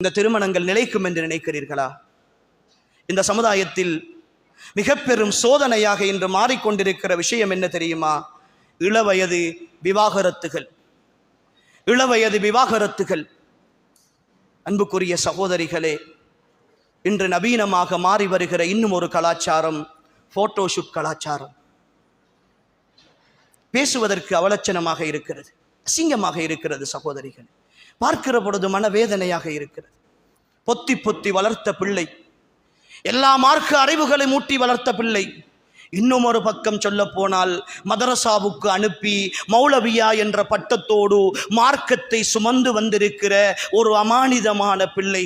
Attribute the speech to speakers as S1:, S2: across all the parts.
S1: இந்த திருமணங்கள் நிலைக்கும் என்று நினைக்கிறீர்களா? இந்த சமுதாயத்தில் மிக பெரும் சோதனையாக இன்று மாறிக்கொண்டிருக்கிற விஷயம் என்ன தெரியுமா? இளவயது விவாகரத்துகள். இளவயது விவாகரத்துகள். அன்புக்குரிய சகோதரிகளே, இன்று நவீனமாக மாறி வருகிற இன்னும் ஒரு கலாச்சாரம் போட்டோஷூட் கலாச்சாரம். பேசுவதற்கு அவலட்சணமாக இருக்கிறது, அசிங்கமாக இருக்கிறது சகோதரிகள். பார்க்கிற பொழுது மனவேதனையாக இருக்கிறது. பொத்தி பொத்தி வளர்த்த பிள்ளை, எல்லா மார்க்க அறிவுகளை மூட்டி வளர்த்த பிள்ளை, இன்னும் ஒரு பக்கம் சொல்ல போனால் மதரசாவுக்கு அனுப்பி மௌலவியா என்ற பட்டத்தோடு மார்க்கத்தை சுமந்து வந்திருக்கிற ஒரு அமானிதமான பிள்ளை.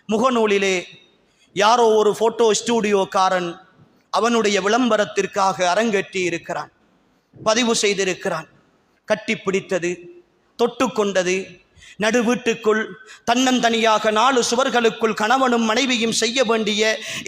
S1: முகநூலிலே யாரோ ஒரு போட்டோ ஸ்டூடியோக்காரன் அவனுடைய விளம்பரத்திற்காக அரங்கேற்றி இருக்கிறான், பதிவு செய்திருக்கிறான். கட்டி பிடித்தது, தொட்டு கொண்டது, நடு வீட்டுக்குள் தன்னந்தனியாக 4 சுவர்களுக்குள் கணவனும் மனைவியும் செய்ய வேண்டிய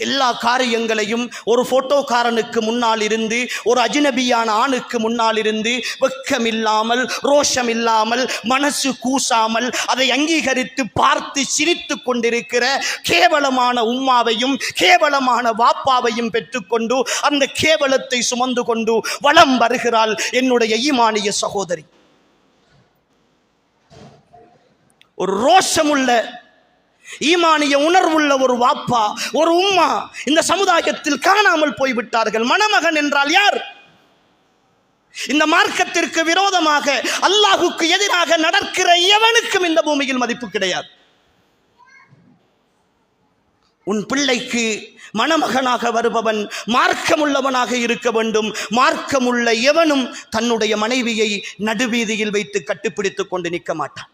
S1: எல்லா காரியங்களையும் ஒரு போட்டோக்காரனுக்கு முன்னால் இருந்து, ஒரு அஜ்னபியான ஆணுக்கு முன்னால் இருந்து, வெட்கமில்லாமல் ரோஷமில்லாமல் மனசு கூசாமல் அதை அங்கீகரித்து பார்த்து சிரித்து கொண்டிருக்கிற கேவலமான உம்மாவையும் கேவலமான வாப்பாவையும் பெற்றுக்கொண்டு அந்த கேவலத்தை சுமந்து கொண்டு வலம் வருகிறாள் என்னுடைய ஈமானிய சகோதரி. ஒரு ரோஷமுள்ள ஈமானிய உணர்வுள்ள ஒரு வாப்பா, ஒரு உம்மா இந்த சமுதாயத்தில் காணாமல் போய்விட்டார்கள். மணமகன் என்றால் யார்? இந்த மார்க்கத்திற்கு விரோதமாக அல்லாஹுக்கு எதிராக நடக்கிற எவனுக்கும் இந்த பூமியில் மதிப்பு கிடையாது. உன் பிள்ளைக்கு மணமகனாக வருபவன் மார்க்கமுள்ளவனாக இருக்க வேண்டும். மார்க்கமுள்ள எவனும் தன்னுடைய மனைவியை நடுவீதியில் வைத்து கட்டுப்பிடித்துக் கொண்டு நிற்க மாட்டான்.